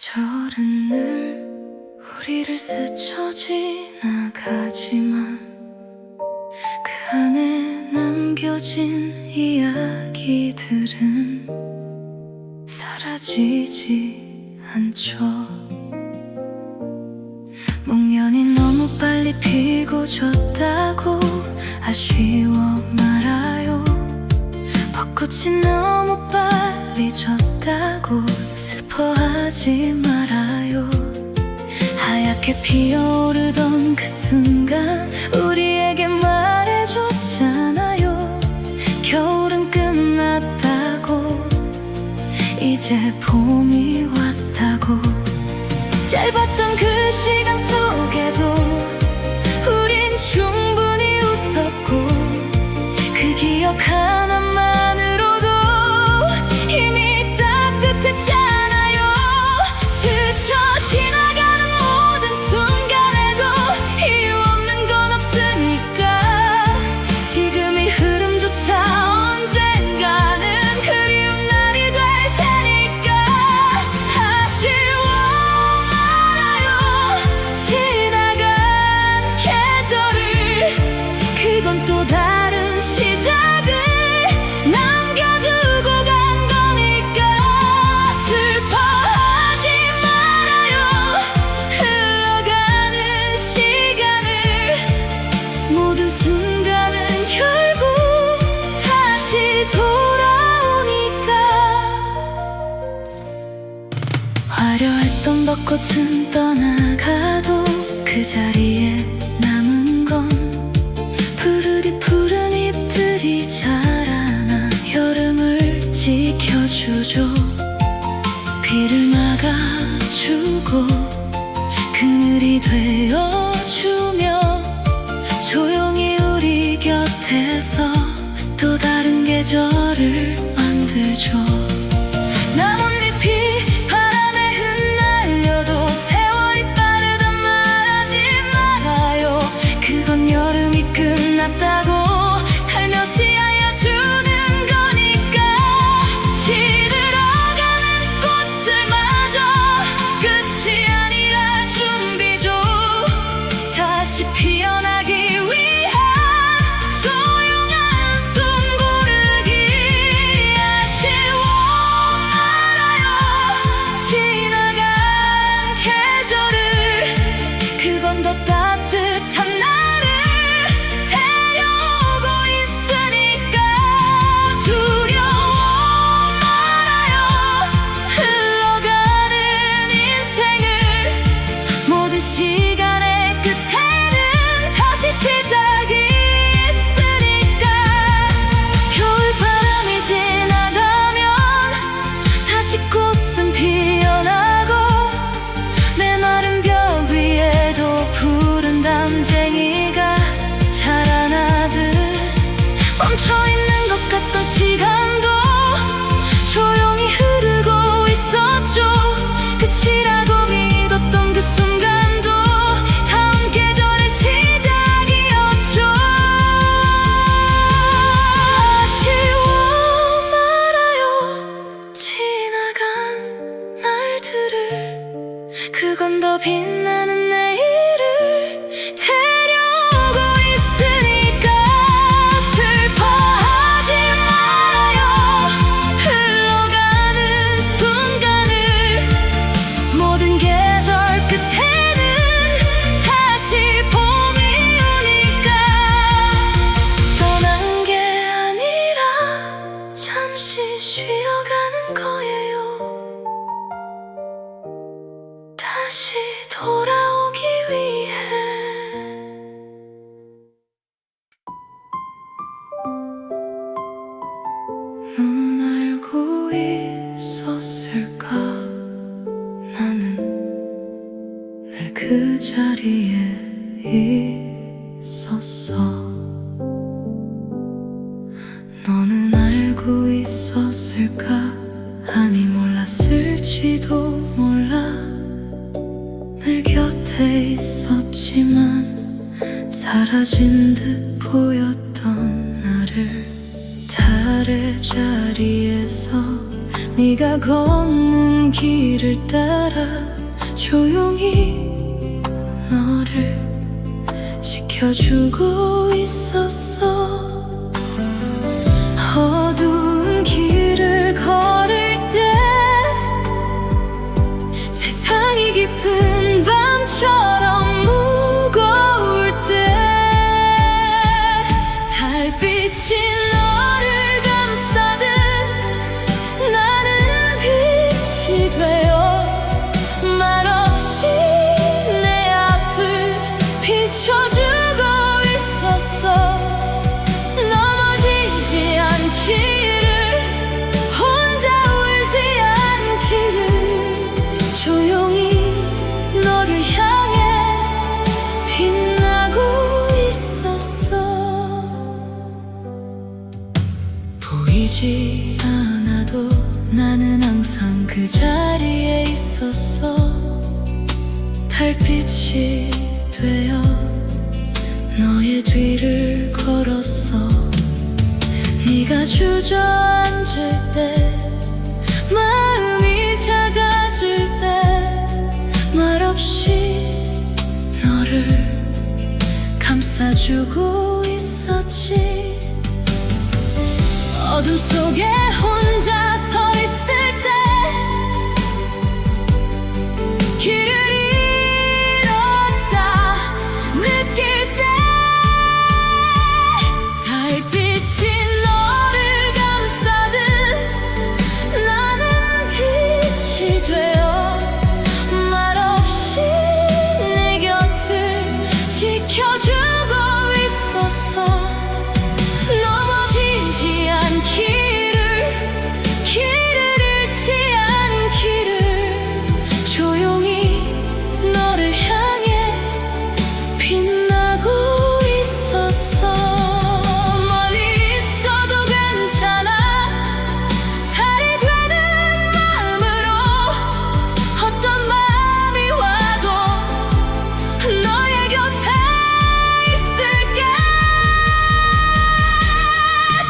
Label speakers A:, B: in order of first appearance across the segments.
A: 계절은 늘 우리를 스쳐 지나가지만 그 안에 남겨진 이야기들은 사라지지 않죠. 목련이 너무 빨리 피고 졌다고 아쉬워 말아요. 벚꽃이 너무 빨리 졌다고 슬퍼하지 말아요. 하얗게 피어오르던 그 순간 우리에게 말해줬잖아요. 겨울은 끝났다고, 이제 봄이 왔다고. 짧았던 그 시간 속에도 우린 충분히 웃었고, 그 기억 하나만으로도 이미 따뜻했잖아요. 스쳐 지나가는 모든 순간에도 이유 없는 건 없으니까, 지금 이 흐름조차 언젠가는 그리운 날이 될 테니까. 아쉬워 말아요. 지나간 계절을, 그건 또 다른 시작을 남겨두고 간 거니까. 슬퍼하지 말아요. 흘러가는 시간을, 모든 순간은 결국 다시 돌아오니까. 화려했던 벚꽃은 떠나가도 그 자리에 남은 건 푸르디 푸른 잎들이 자라나 여름을 지켜주죠. 비를 막아주고 그늘이 되어주며 조용히 우리 곁에서 또 다른 계절을 만들죠. 나뭇잎이 바람에 흩날려도 세월이 빠르다 말하지 말아요. 그건 여름이 끝났다고 살며시 알려주는 거니까. 시들어가는 꽃들마저 끝이 아니라 준비죠. 다시 피어나기 위한 소중한 숨 고르기. 아쉬워 말아요. 지나간 계절을, 그건 더 따뜻한 나를 데려오고 있으니까. 두려워 말아요. 흘러가는 인생을, 모든 시간의 끝에는 다시 시작이 있으니까. 겨울바람이 지나가면 다시 꽃은 피어나고, 내 마른 벽 위에도 푸른 담쟁이가 자라나듯, 멈춰있는 것 같던 시간도 조용히 흐르고 있었죠. 끝이라고 믿었던 그 순간도 다음 계절의 시작이었죠. 아쉬워 말아요. 지나간 날들을, 그건 더 빛나는 내일을 데려오고 있으니까. 슬퍼하지 말아요. 흘러가는 순간을, 모든 계절 끝에는 다시 봄이 오니까. 떠난 게 아니라 잠시 쉬어가는 거예요. 다시 돌아오기 위해. 넌 알고 있었을까? 나는 늘 그 자리에 있었어. 너는 알고 있었을까? 아니 몰랐을지도 몰라. 늘 곁에 있었지만 사라진 듯 보였던 나를 달의 자리에서 네가 걷는 길을 길 따라 조용히 너를 지켜주고 있었어. 어두운 길을 걸을 때 세상이 깊은 밤처럼 무거울 때 달빛이 너를 감싸듯 나는 빛이 되어 말없이 내 앞을 비춰주고 있었어. 넘어지지 않기를, 혼자 울지 않기를, 조용히 너를 향해 빛나고 있었어. 보이지 않아도 나는 항상 그 자리에 있었어. 달빛이 되어 너의 뒤를 걸었어. 네가 주저앉을 때, 마음이 작아질 때 말없이 너를 감싸주고 있었지. 어둠 속에 혼자 서 있을 때, 길을 잃었다 느낄 때 달빛이 너를 감싸듯 나는 빛이 되어 말없이 내 곁을 지켜주고 있었어. 넘어지지 않기를, 길을 잃지 않기를, 조용히 너를 향해 빛나고 있었어. 멀리 있어도 괜찮아, 달이 되는 마음으로 어떤 밤이 와도 너의 곁에 있을게.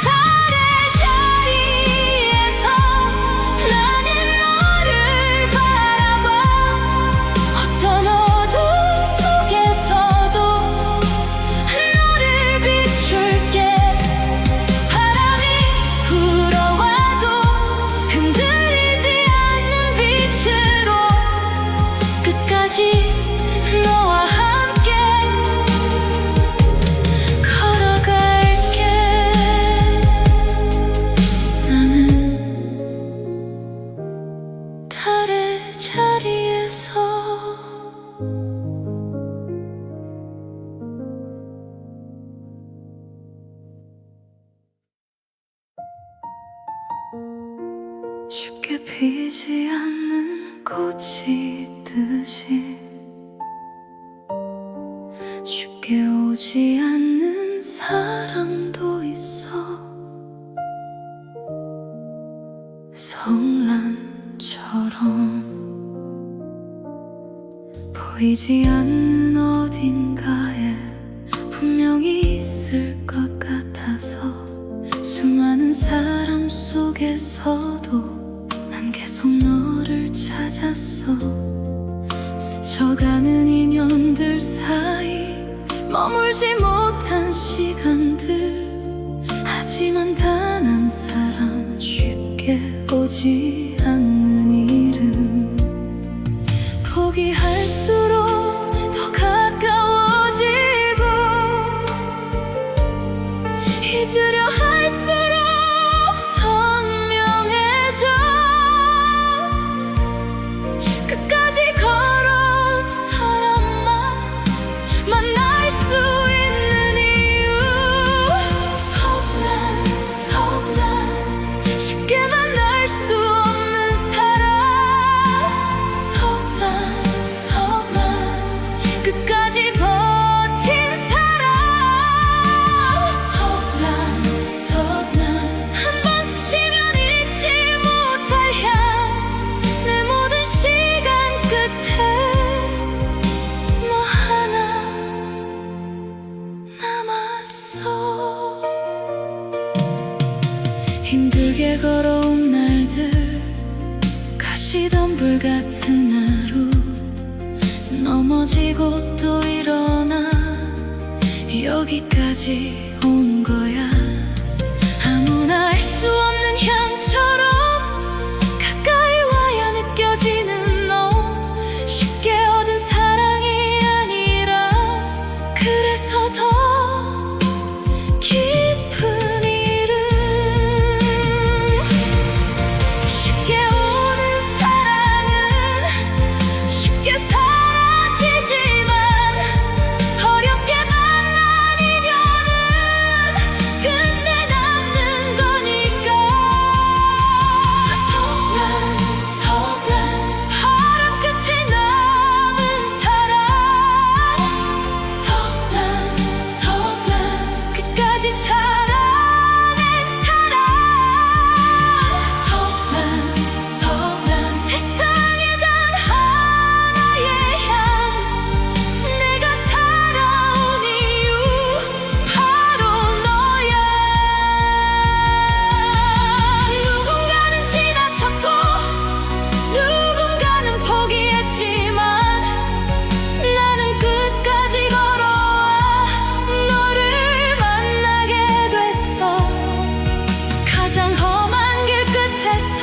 A: 달의 자리에서 나는 너를 바라봐. 어떤 어둠 속에서도 너를 비출게. 바람이 불어와도 흔들리지 않는 빛으로 끝까지 너와 함께 걸어갈게. 나는 달의 자리에서 쉽게 피지 않는 꽃이 있듯이 쉽게 오지 않는 사랑도 있어. 성난처럼 보이지 않는 어딘가에 분명히 있을 것 같아서 수많은 사람 속에서도 난 계속 너를 찾았어. 스쳐가는 인연들 사이 머물지 못한 시간들, 하지만 단 한 사람 쉽게 오지 않는 일은 포기할수록 더 가까워지고 잊으려 할수록 선명해져. 끝까지 걸어온 사람만 만날 수 있는 이유. 성난 불 같은 하루 넘어지고 또 일어나 여기까지 온 거야. 아무나 알 수 없는 향처럼 가까이 와야 느껴지는 너, 쉽게 얻은 사랑이 아니라 그래서 더 깊은 이름. 쉽게 오는 사랑은 쉽게 사라지지만 어렵게 만난 인연은 끝내 남는 거니까. 서글한 바람 끝에 남은 사랑, 서글한 끝까지 살아낸 사랑, 서글한 세상에 단 하나의 향, 내가 살아온 이유 바로 너야. 누군가는 지나쳤고 누군가는 포기했지만 나는 끝까지 걸어와 너를 만나게 됐어. 가장 험한 길 끝에서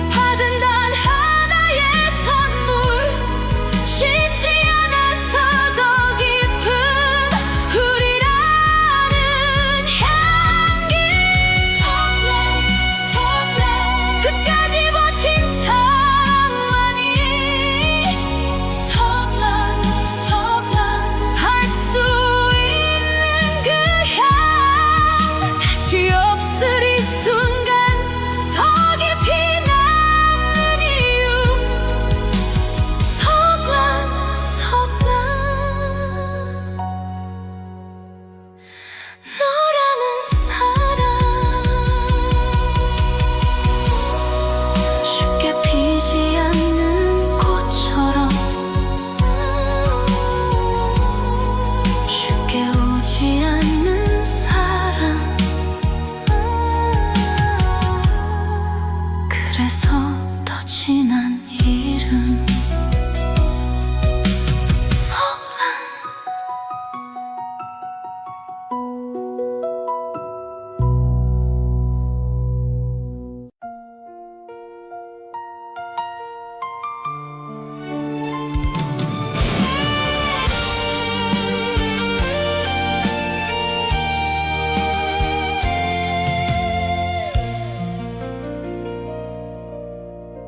A: 받은 단 하나의 선물, 쉽지 않아서 더 깊은 우리라는 향기. 서글한 끝까지 버틴 사랑만이 서글한 알 수 있는 그 향, 다시 없을 이 순간 더 깊이 남는 이유. 서글한 너라는 사랑, 쉽게 피지 않는 꽃처럼 쉽게 오지 않는 사랑. 그래서 더 진한 이름. 서글한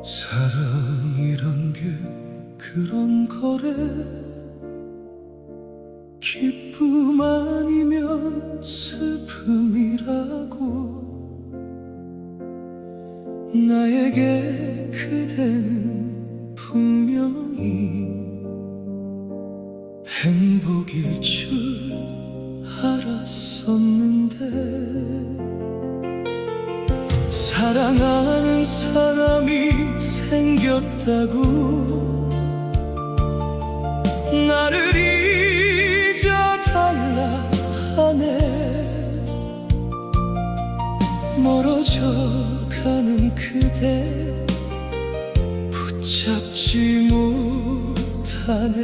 B: 사랑이란 게 그런 거래. 기쁨 아니면 슬픔이라고. 나에게 그대는 분명히 행복일 줄 알았었는데, 사랑하는 사람이 생겼다고 나를 잊어달라 하네. 멀어져 가는 그대 붙잡지 못하네.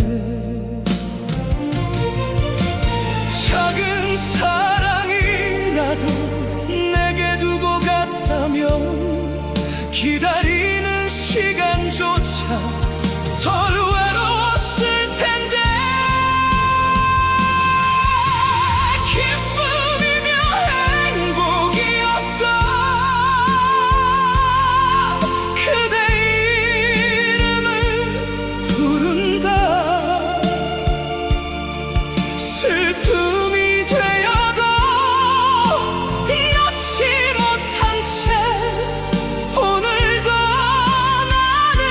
B: 작은 사랑이라도 내게 두고 갔다면 기다리는 시간조차 덜 외로웠을 텐데. 기쁨이며 행복이었던 그대 이름을 부른다. 슬픔이 되어도 놓지 못한 채 오늘도 나는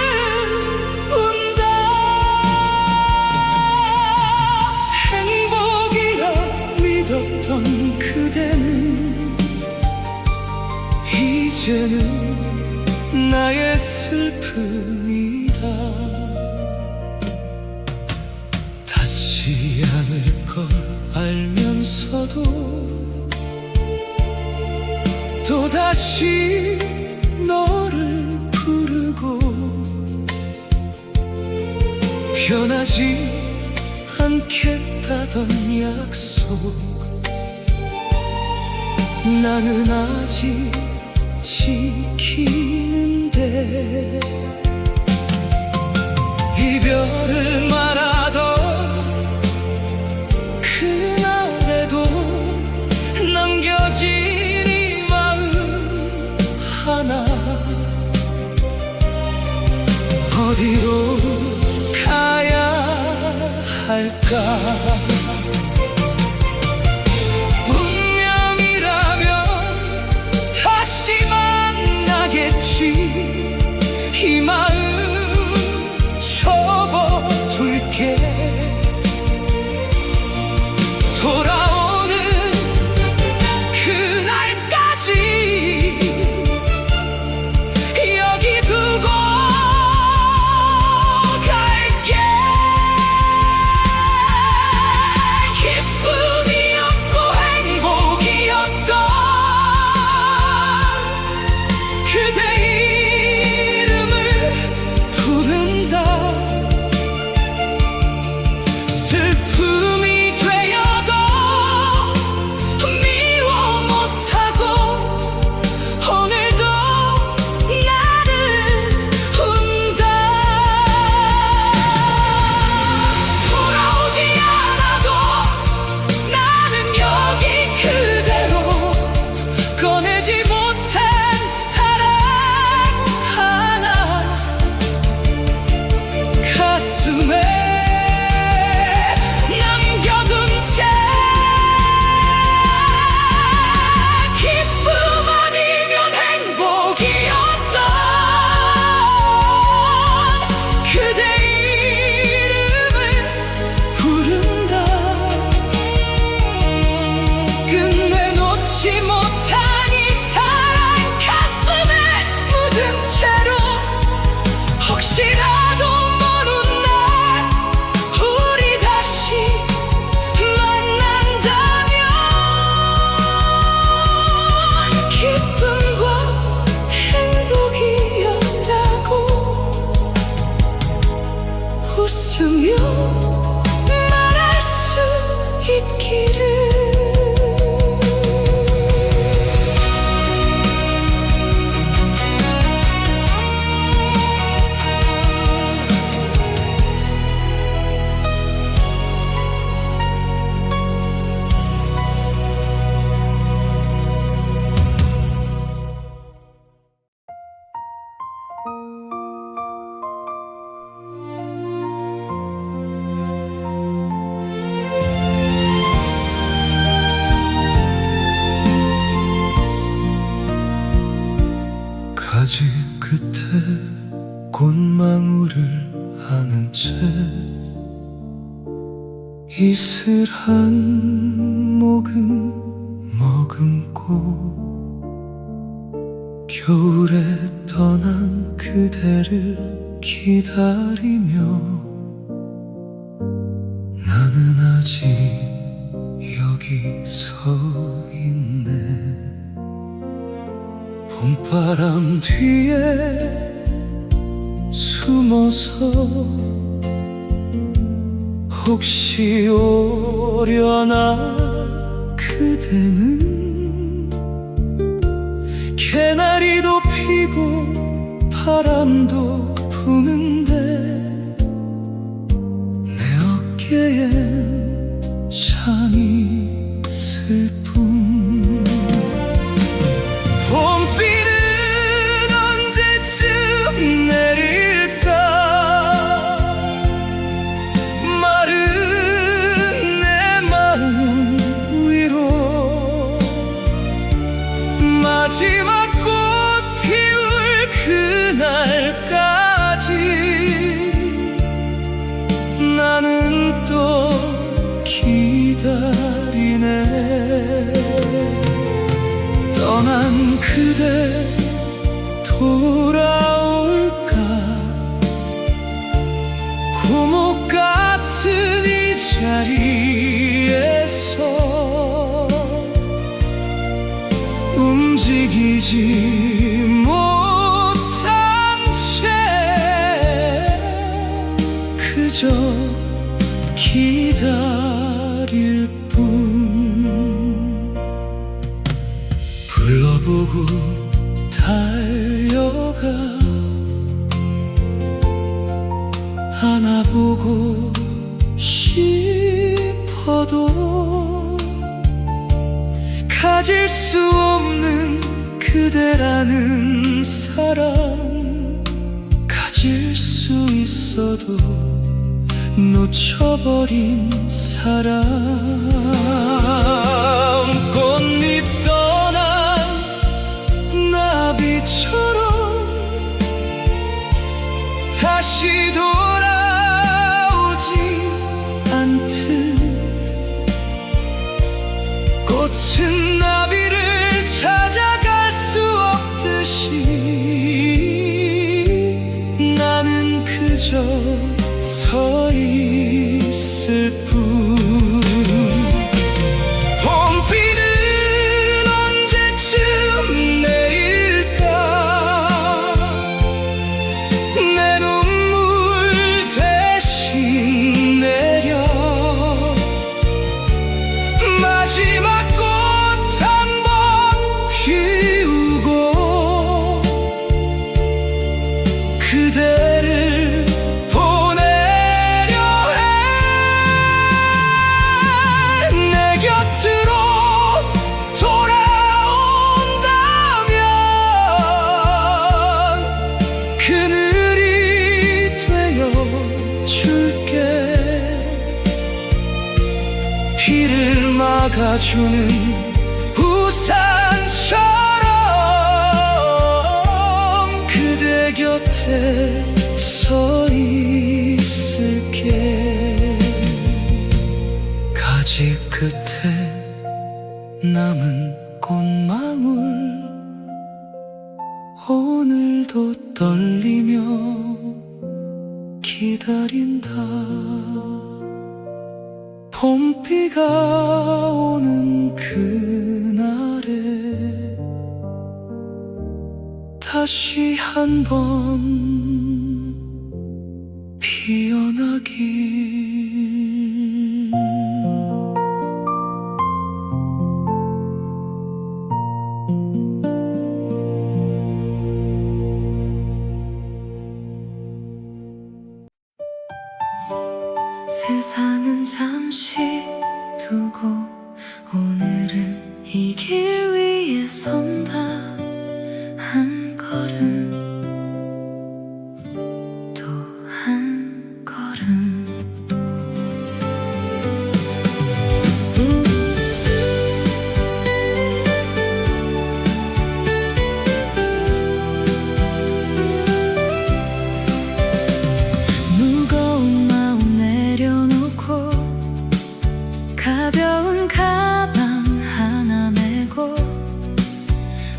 B: 운다. 행복이라 믿었던 그대는 이제는 나의 슬픔이다. 닿지 않을 걸 알면서도 또다시 너를 부르고 변하지 않겠다던 약속 나는 아직 지키는데 이별을 말하던 그날에도 남겨진 이 마음 하나 어디로 가야 할까 운명이라면 다시 만나겠지 이 마음 접어둘게 돌아오는 그날까지 여기 두고 갈게 기쁨이었고 행복이었던 그대 이름을 부른다 슬픔이 되어도 미워 못하고 오늘도 나를 운다 돌아오지 않아도 나는 여기 그대로 꺼내지 못한 사랑 하나 가슴에 남겨둔 채 기쁨 아니면 행복이었던 그대 이름을 부른다 끝내 놓지 못한 이 사랑 가슴에 묻은 채로 혹시라도 먼 훗날 우리 다시 만난다면 기쁨과 행복이었다고 웃으며 말할 수 있기를 가지 끝에 꽃망울을 안은 채 이슬 한 모금 머금고 겨울에 떠난 그대를 기다리며 나는 아직 여기 서 있네 봄바람 뒤에 숨어서 혹시 오려나 그대는 개나리도 피고 바람도 부는데 내 어깨엔 찬이 슬픔 봄비는 언제쯤 내릴까 마른 내 마음 위로 마지막 꽃 피울 그날까지 나는 또 기다리네 떠난 그대 돌아올까 고목 같은 이 자리에서 움직이지 못한 채 그저 그저 기다릴 뿐. 불러보고 달려가 안아보고 싶어도 가질 수 없는 그대라는 사랑, 가질 수 있어도 놓쳐버린 사람. 꽃잎 떠난 나비처럼 다시 돌아오지 않듯, 꽃은 나비를 찾아갈 수 없듯이 나는 그저 서 있을 뿐. 봄비는 언제쯤 내릴까? 내 눈물 대신 내려 마지막 꽃 한 번 피우고 그대를 보내려 해. 내 곁으로 돌아온다면 그늘이 되어 줄게. 비를 막아주는 우산처럼 그대 곁에 서 있을게. 가지 끝에 남은 꽃망울 오늘도 떨리며 기다린다. 봄비가 오는 그날에 다시 한번 피어나길.
A: 세상은 잠시 두고 오늘은 이 길 위에 선다. 한 걸음 또 한 걸음. 무거운 마음 내려놓고 가벼운 가방 하나 메고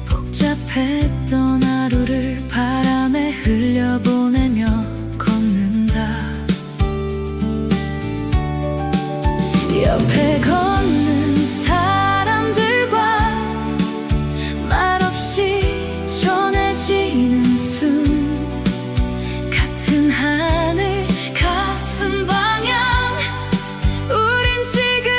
A: 복잡했던 하루를 바람에 흘려보내며 걷는다. 옆에 걷는 사람들과 말없이 전해지는 숨, 같은 하늘 같은 방향, 우린 지금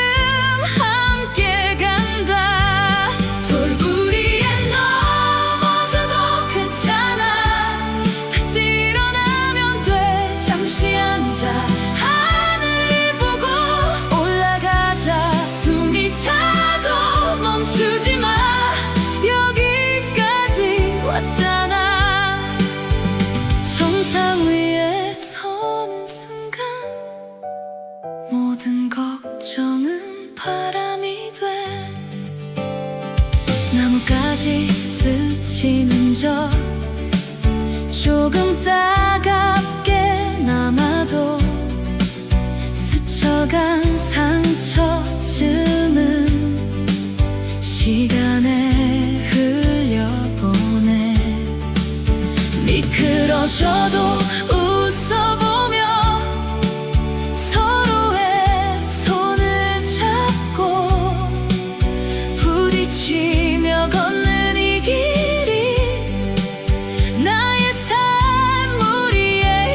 A: 함께 간다. 돌부리에 넘어져도 괜찮아. 다시 일어나면 돼. 잠시 앉아 하늘을 보고 올라가자. 숨이 차도 멈추지 마. 여기까지 왔잖아. 정상 위에 서는 순간 모든 걱정은 바람이 돼. 나뭇가지 스치는 저 조금 따갑게 남아도 스쳐간 상처쯤은 시간에 흘려보내. 미끄러져도 웃어보며 서로의 손을 잡고 부딪히며 걷는 이 길이 나의 삶 우리의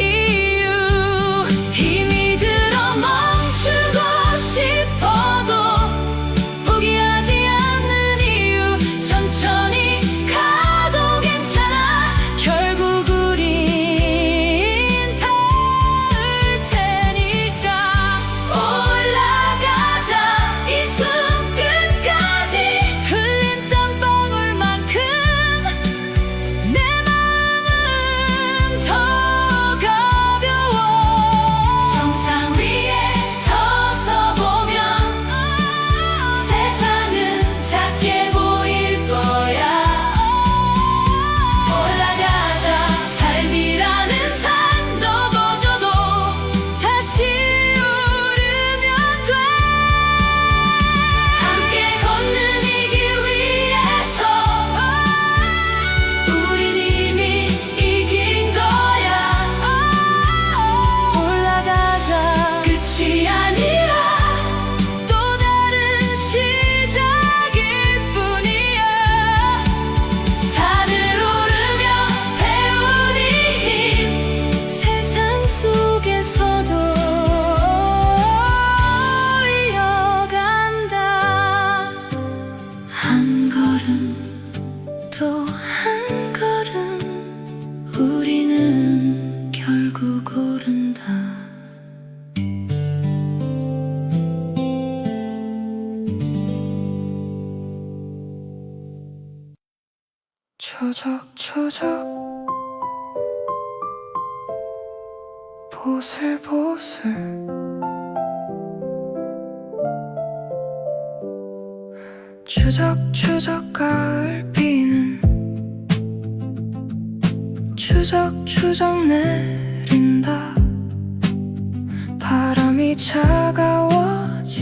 A: 결국 오른다.
B: 초적초적 보슬보슬 추적추적 가을 비는 추적추적 내린다. 바람이 차가워지기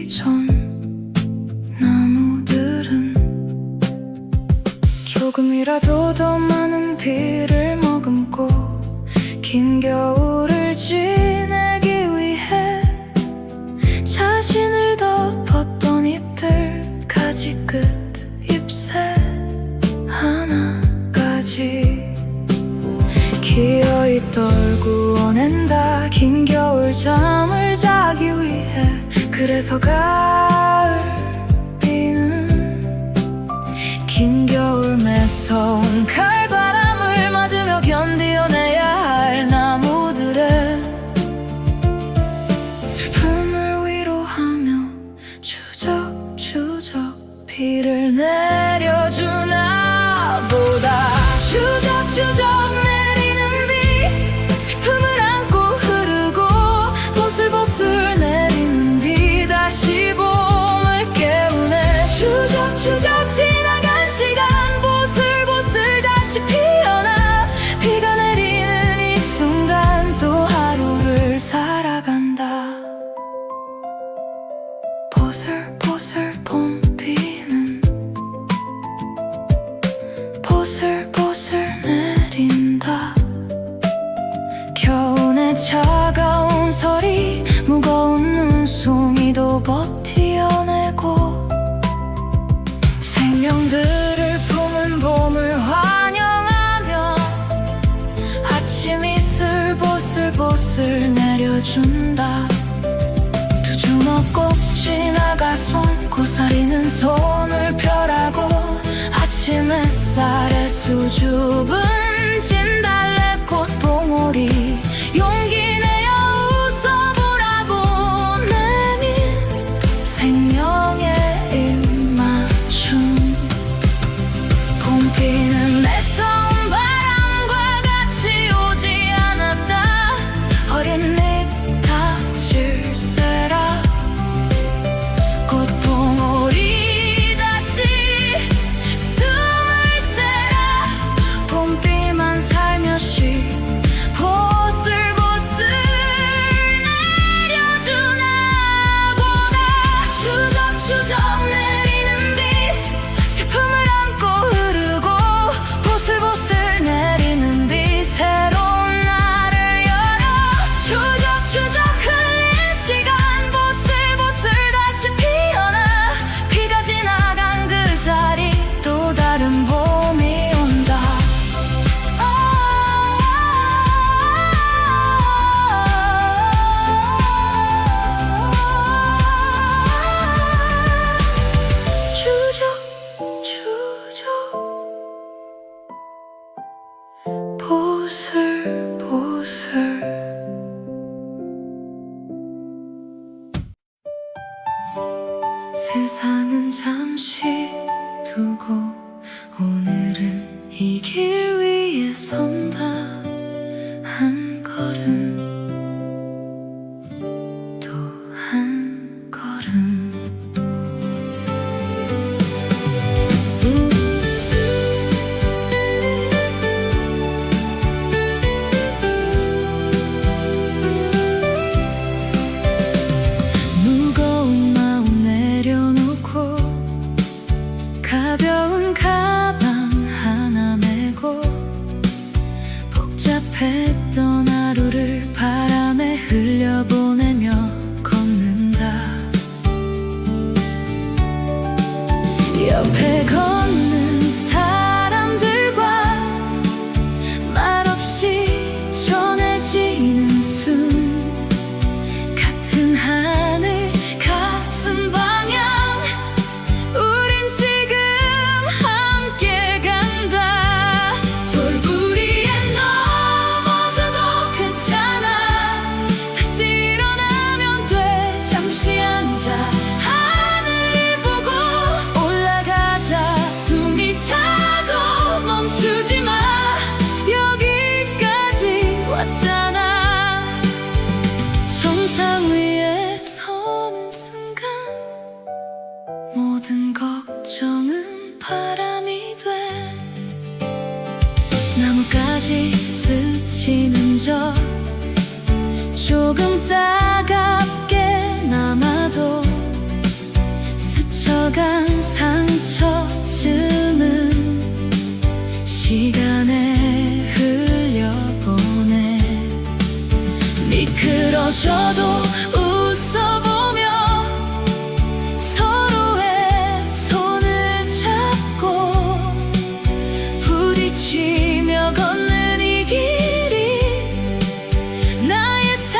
B: 전 나무들은 조금이라도 더 많은 비를 머금고 긴 겨울을 지내기 위해 자신을 덮었던 잎들 가지 끝 잎새 하나까지 기어이 떨구어낸다. 긴 겨울 잠을 자기 위해. 그래서 가을 비는 긴 겨울 매서운 칼바람을 맞으며 견디어내야 할 나무들의 슬픔을 위로하며 추적추적 비를 내려주나 보다. 추적추적 내리는 비 슬픔을 안고 흐르고 보슬보슬 내리는 비 다시 봄을 깨우네. 추적추적 지나간 시간 보슬보슬 다시 피어나. 비가 내리는 이 순간 또 하루를 살아간다. 보슬보슬 봄비는 보슬보슬 내린다. 겨우내 차가운 서리 무거운 눈송이도 버티어내고 생명들을 품은 봄을 환영하며 아침 이슬 보슬보슬 내려준다. 두 주먹 꼭 쥐나가 손 고사리는 손을 펴라고 아침 햇살에 수줍은 진달래꽃 봉오리 용기 내어 웃어보라고 내민 생명의 입맞춤. 봄비는 매서운 바람과 같이 오지 않았다. 어린 잎 다칠세라 꽃봉오리 다시 숨을 새라. 봄비만 살며시 보슬보슬
A: 조금 따갑게 남아도 스쳐간 상처쯤은 시간에 흘려보내. 미끄러져도 웃어보며 서로의 손을 잡고 부딪히며 걷는 이 길이 나의 삶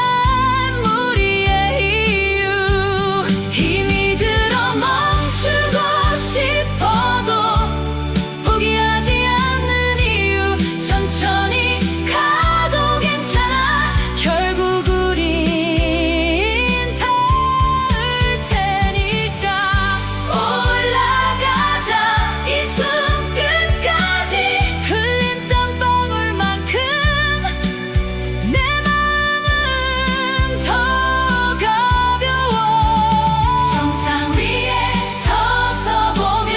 A: 우리의 이유. 힘이 들어 멈추고 싶어도 포기하지 않는 이유. 천천히 가도 괜찮아. 결국 우린 닿을 테니까. 올라가자 이 숨끝까지. 흘린 땀방울만큼 내 마음은 더 가벼워. 정상 위에 서서 보면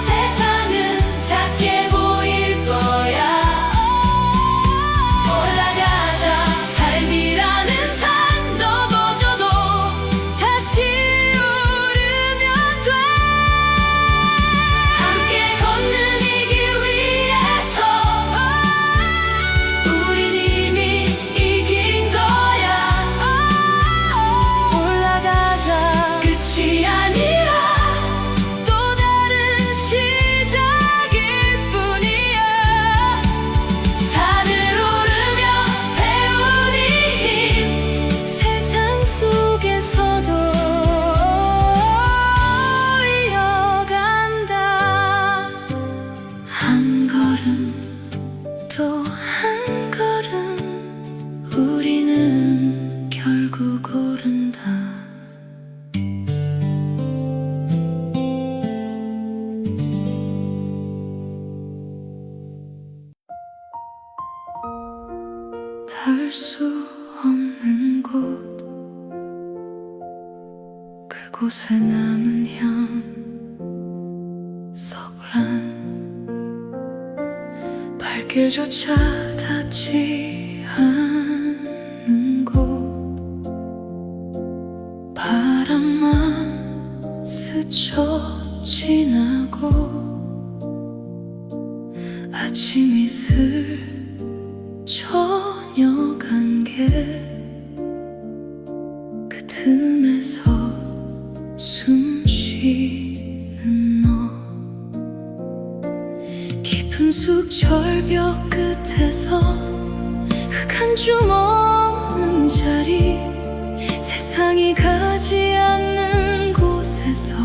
A: 세상은 작게 보일 거야. 올라가자. 삶이라는 산 넘어져도 다시 오르면 돼. 함께 걷는 이 길 위에서 우린 이미 이긴 거야. 올라가자. 끝이 아니라 또 다른 시작일 뿐이야. 산을 오르며 배운 이 힘 세상 속에서도 이어간다. 한 걸음 또 한 걸음 우리는 결국 오른다. 닿을 수 없는 곳, 그곳에 남은 향 서글한 발길조차 닿지 않는 곳. 바람만 스쳐 지나고 아침 이슬 저녁 안개. 그 틈에서 숨 쉬는 너. 깊은 숲 절벽 끝에서 흙 한 줌 없는 자리. 세상이 가지 않는 곳에서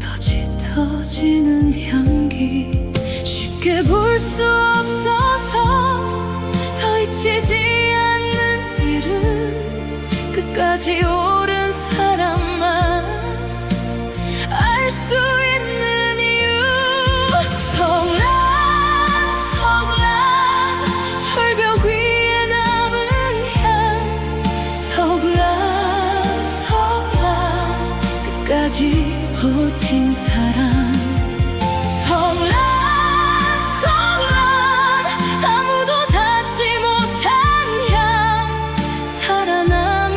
A: 더 짙어지는 향기. 쉽게 볼 수 없어서 더 잊히지 않는 이름. 끝까지 옳은 사람만 알 수 있는 이유. 서울아 서울아 철벽 위에 남은 향. 서울아 서울아 끝까지 버틴 사람. 서울아 서울아 아무도 닿지 못한 향. 살아남은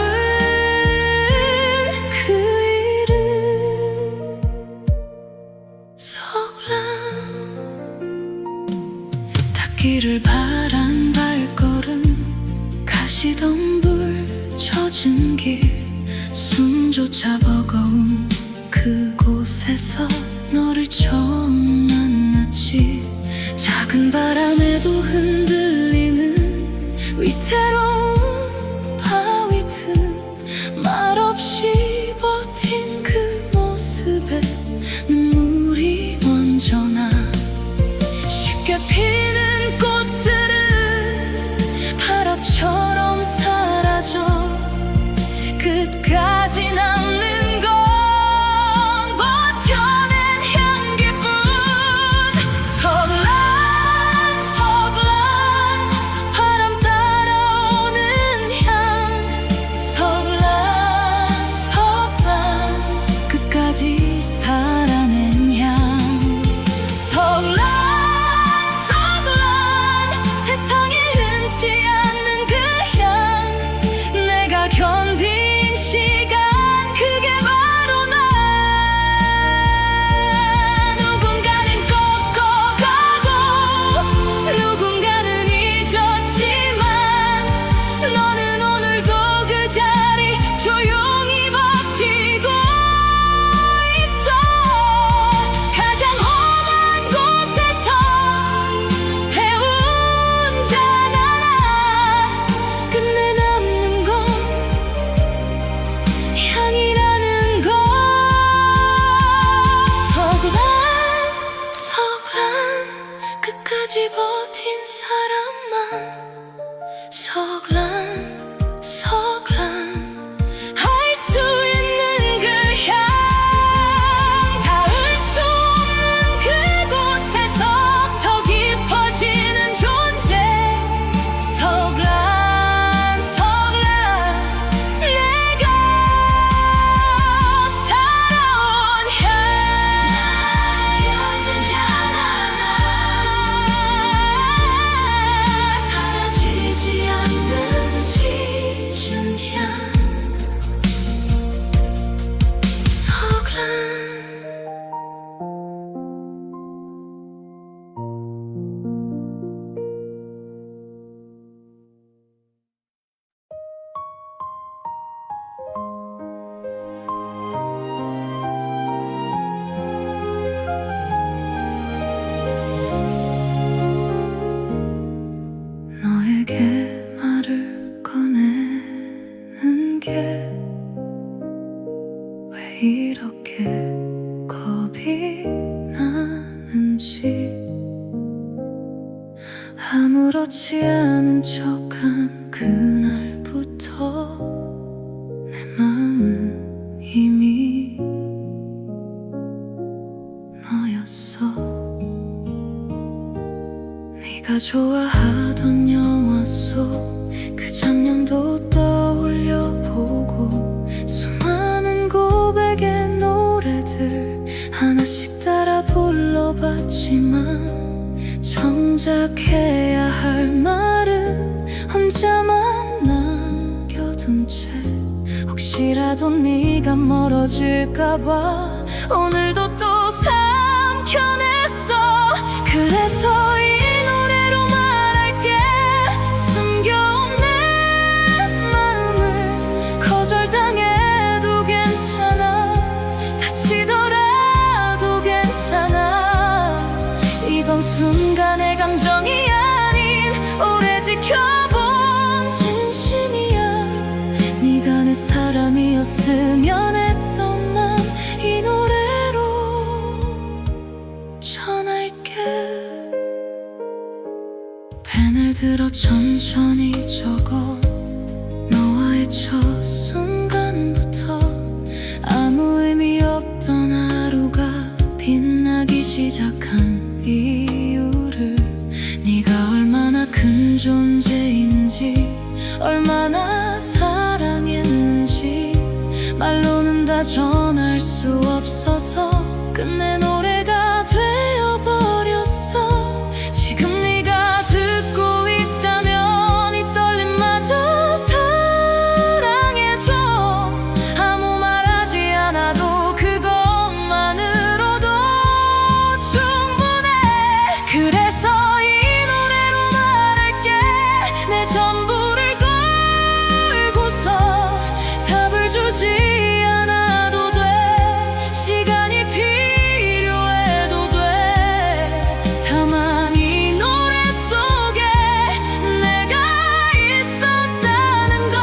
A: 그 이름. 서울아. 닿기를 바란 발걸음. 가시덤불 젖은 길. 숨조차 버거운 그곳에서 너를 처음 만났지. 작은 바람에도 흔들리는 위태로운 바위 틈. 말없이 버틴 그 모습에 눈물이 먼저 나. 쉽게 피는 꽃들은 바람처럼 사라져. 끝까지 남는 건 버텨낸 향기뿐. 서울아 서글한 서글한 알 수 있는 그 향 닿을 수 없는 그곳에서 더 깊어지는 존재 서글한 서글한 내가 살아온 향 여진 향하나 사라지지 않는 짙은 향 서글한 너에게 말을 꺼내는 게 왜 이렇게 겁이 나는지 아무렇지 않은 척한 그날부터 내 마음은 이미 너였어. 네가 좋아하던 영화 속 그 장면도 떠올려 보고 수많은 고백의 노래들 하나씩 따라 불러봤지만 정작 해야 할 말은 혼자만 남겨둔 채 혹시라도 네가 멀어질까봐 오늘도 또 삼켜냈어. 그래서 이 노래로 말할게. 숨겨온 내 마음을 거절당해도 괜찮아. 다치더라도 괜찮아. 이건 순간의 감정이 아닌 오래 지켜본 진심이야. 네가 내 사람이었으면 했던 난 이 노래로 전할게. 펜을 들어 천천히 적어. 너와의 첫 순간부터 아무 의미 없던 하루가 빛나기 시작한 이유를 네가 얼마나 큰 존재인지 얼마나 사랑했는지 말로는 다 전할 수 없어서 끝내 노래가 되어버렸어. 지금 네가 듣고 있다면 이 떨림마저 사랑해줘. 아무 말하지 않아도 그것만으로도 충분해. 그래서 이 노래로 말할게. 내 전부를 걸고서 답을 주지 않아도 돼. 시간이 필요해도 돼. 다만 이 노래 속에 내가 있었다는 걸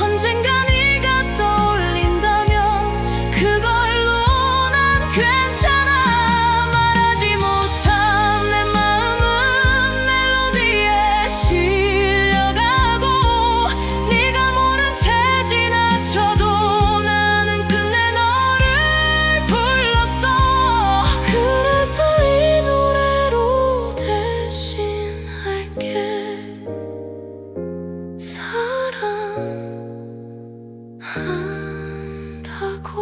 A: 언젠가 네가 떠올린다면 그걸로 난 괜찮아. 말하지 못한 내 마음은 멜로디에 실려가고 네가 모른 채 지나쳐도 나는 끝내 너를 불렀어. 그래서 이 노래로 대신할게. 사랑한다고.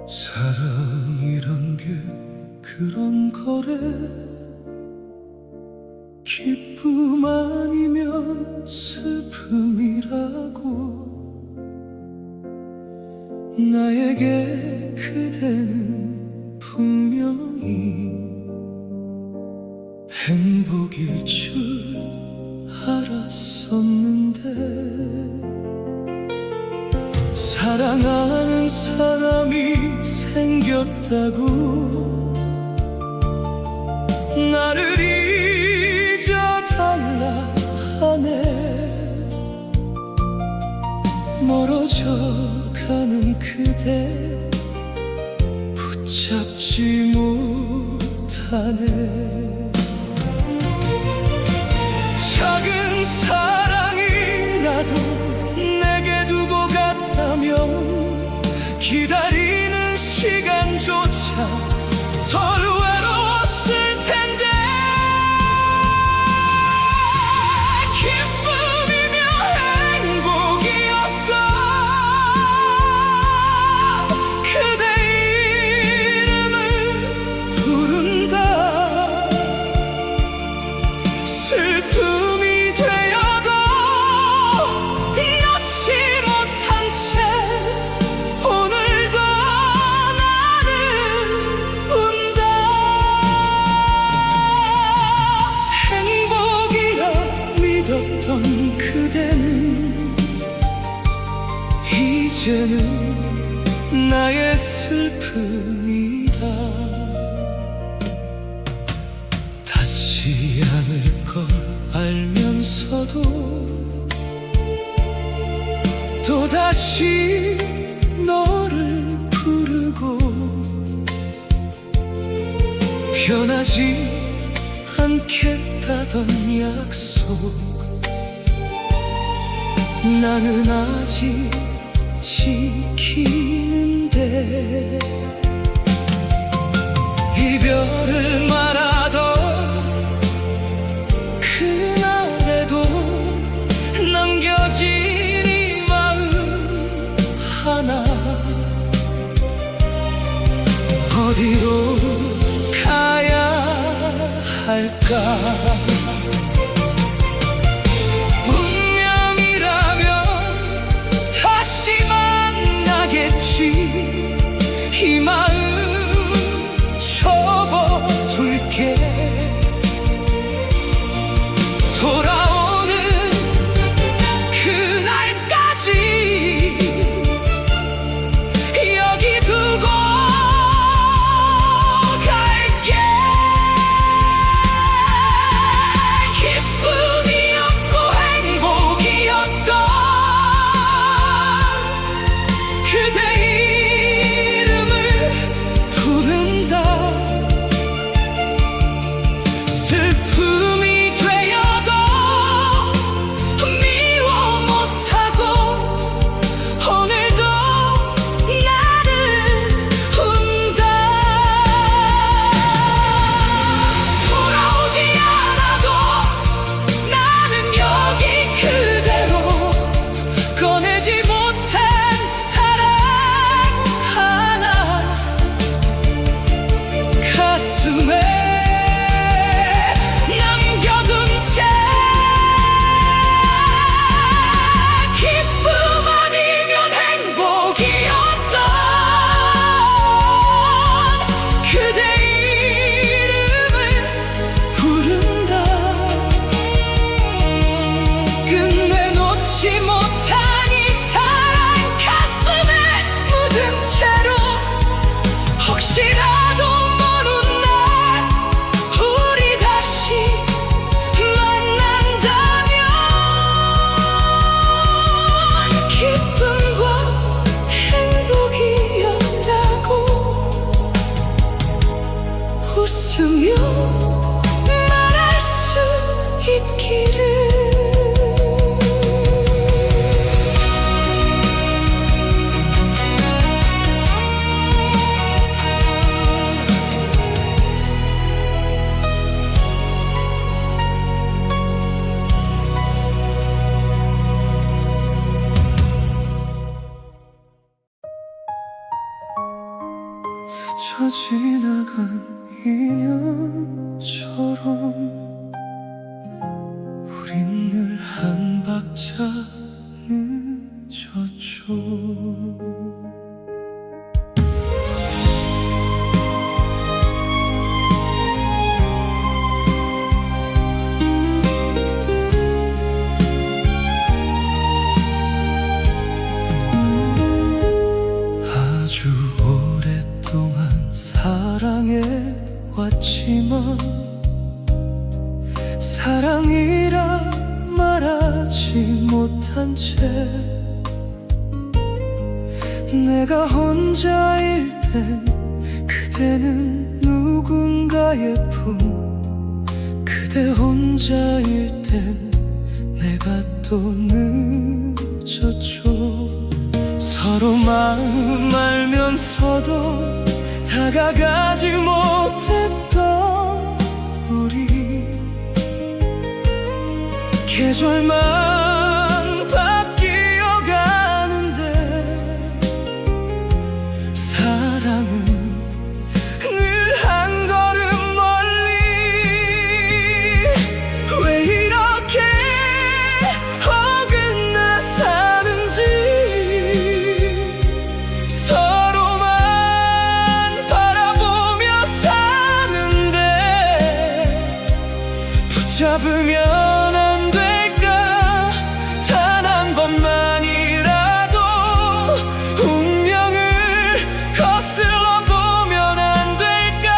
C: 사랑이란 게 그런 거래. 기쁨 아니면 슬픔이라고. 나에게 그대는 분명히 행복일 줄 알았었는데 사랑하는 사람이 생겨 남겼다고 나를 잊어달라 하네. 멀어져 가는 그대 붙잡지 못하네. 작은 사랑이라도 내게 두고 갔다면 기다리는 시간조차 덜 외로웠을 텐데. 기쁨이며 행복이었던 그대 이름을 부른다. 슬픔이 되어도 놓지 못한 채 오늘도 나는 운다. 행복이라 믿었던 그대는 이제는 나의 슬픔이다. 닿지 않을 걸 알면서도 또다시 너를 부르고 변하지 않겠다던 약속 나는 아직 지키는데. 이별을 말하던 그날에도 남겨진 이 마음 하나 어디로 가야 할까. 운명이라면 다시 만나겠지. 이 마음 접어둘게. 돌아오는 그날까지 여기 두고 갈게. 기쁨이었고 행복이었던 그대 이름을 부른다. 슬픔이 되어도 미워 못하고 오늘도 나는 운다. 돌아오지 않아도 나는 여기 그대로 꺼내지 못한 사랑 하나 가슴에 남겨둔 채. 기쁨 아니면 행복이었던 그대 이름을 부른다. 끝내 놓지 못한 이 사랑 가슴에 묻은 채로 혹시라도 모른 날 우리 다시 만난다면 기쁨과 행복이었다고 웃으며 말할 수 있기를. 스쳐 지나간 인연처럼 우린 늘 한 박자 늦었죠. 아주 오랫동안 왔지만 사랑이라 말하지 못한 채 내가 혼자일 땐 그대는 누군가의 품, 그대 혼자일 땐 내가 또 늦었죠. 서로 마음 알면서도 다가가지 못했던 우리, 계절만 바뀌어 가는데 사랑은 늘 한 걸음 멀리. 왜 이렇게 어긋나 사는지 서로만 바라보며 사는데 붙잡으면 안 될까? 단 한 번만이라도 운명을 거슬러 보면 안 될까?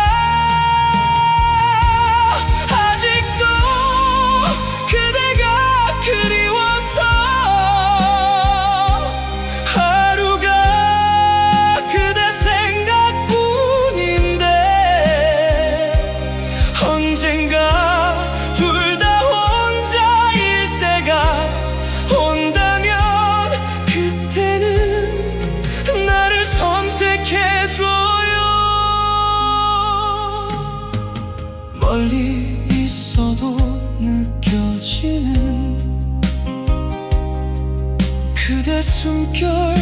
C: 아직도 그대가 그리워서 하루가 그대 생각뿐인데 언젠가 둘 다 혼자일 때가 온다면 그때는 나를 선택해줘요. 멀리 있어도 느껴지는 그대 숨결,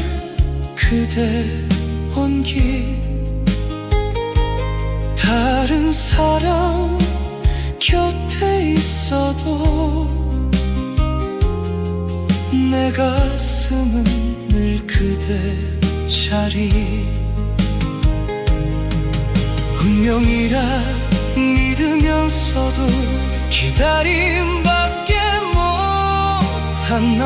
C: 그대 온기. 다른 사람 곁에 있어도 내 가슴은 늘 그대 자리. 운명이라 믿으면서도 기다림밖에 못한 나,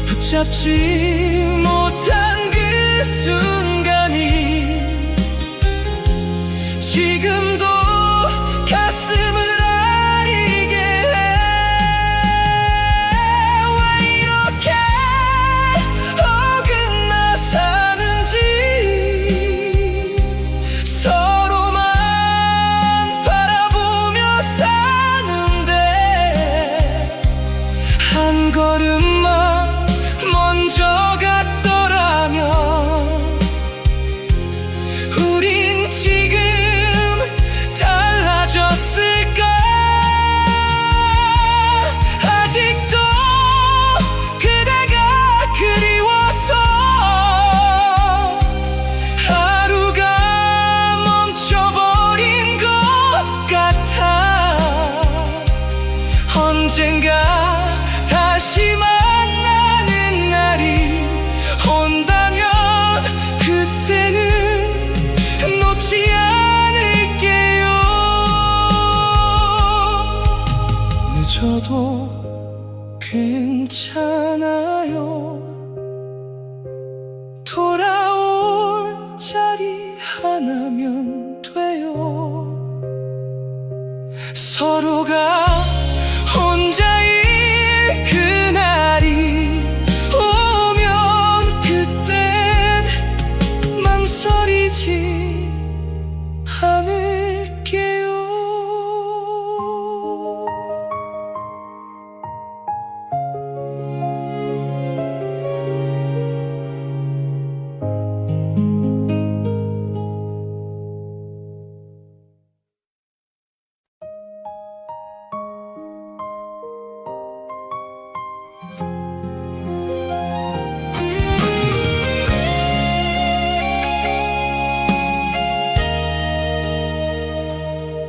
C: 붙잡지 못한 그 순간이 지금도 가슴을 아리게 해. 왜 이렇게 어긋나 사는지 서로만 바라보며 사는데 한 걸음만 먼저 갔더라면 우린 지금 달라졌을까? 아직도 그대가 그리워서 하루가 멈춰버린 것 같아. 언젠가 다시 만나는 날이 온다면 그때는 놓지 않을게요. 늦어도 괜찮아요. 돌아올 자리 하나면 돼요. 서로가 혼자일 그날이 오면 그땐 망설이지 않을게요.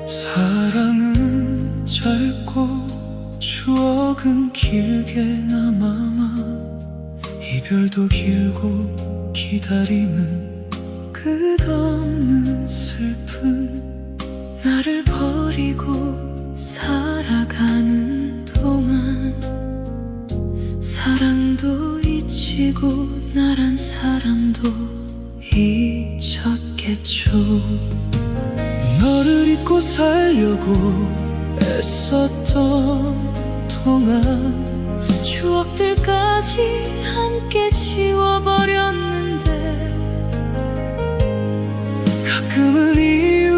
C: 사랑은 짧고 추억은 길게 남아마 이별도 길고 기다림은 끝없는 슬픔.
A: 나를 버리고 살아가는 동안 사랑도 잊히고 나란 사람도 잊혔겠지. 있겠죠.
C: 너를 잊고 살려고 애썼던 동안
A: 추억들까지 함께 지워버렸는데
C: 가끔은 이유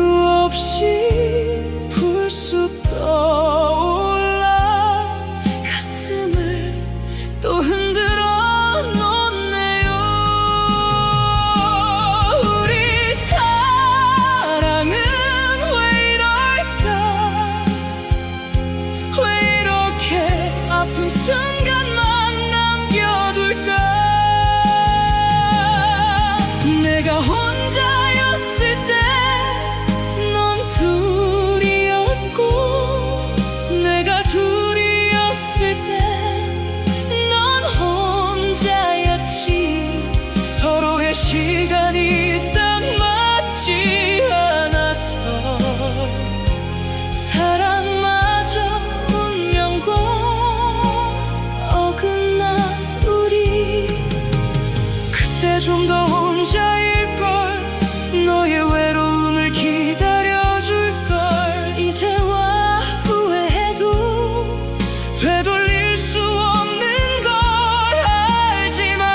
C: 없이 불쑥 떠올라
A: 가슴을 또 흔들어 놓네요.
C: 우리 사랑은 왜 이럴까 왜 이렇게 아픈 순간만 남겨둘까 내가 혼자였을 때 넌 둘이었고 내가 둘이었을 때 넌 혼자였지 서로의 시간이 딱 맞지 않아서
A: 사랑마저 운명과 어긋난 우리
C: 그때 좀 더 혼자일걸 너의 외로움을 기다려줄걸
A: 이제와 후회해도
C: 되돌릴 수 없는 걸 알지만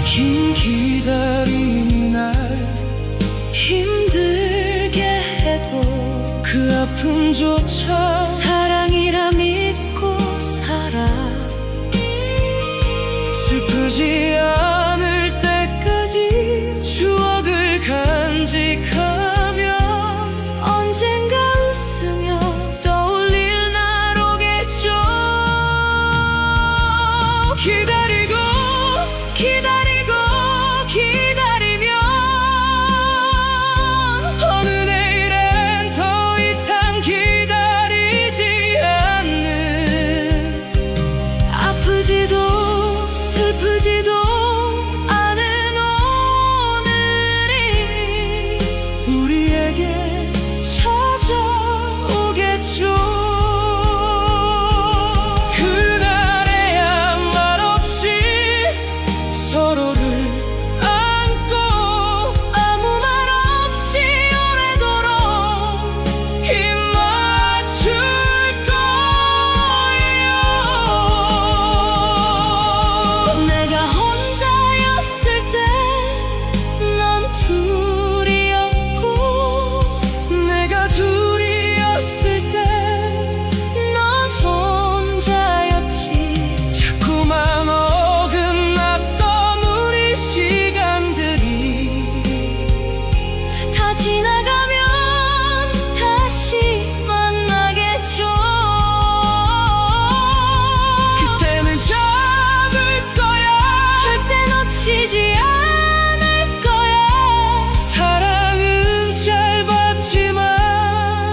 C: 긴 기다림이 날
A: 힘들게 해도
C: 그 아픔조차
A: 사랑이라 믿고 살아
C: 슬프지 않을 때까지 추억을 간직하며
A: 언젠가 웃으며 떠올릴 날 오겠죠.
C: 기다리고 기다리고 기다리면 어느 내일엔 더 이상 기다리지 않는
A: 아프지도 슬프지도 않은 오늘이
C: 우리에게 찾아오겠죠. 그날에야 말없이 서로를 안고
A: 아무 말 없이 오래도록
C: 힘 맞출 거예요.
A: 내가 혼자였을 때 넌 둘이었고
C: 내가 둘이었을 때
A: 넌 혼자였지
C: 자꾸만 어긋났던 우리 시간들이
A: 다 지나가면 다시 만나겠죠.
C: 그때는 잡을 거야
A: 절대 놓치지 않을 거야.
C: 사랑은 짧았지만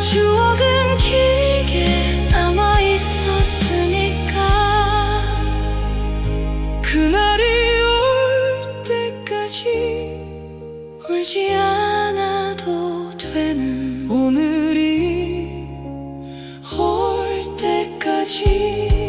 A: 추억은 길게 남아 있었으니까
C: 그날이 올 때까지
A: 울지 않아도 되는
C: 오늘이 올 때까지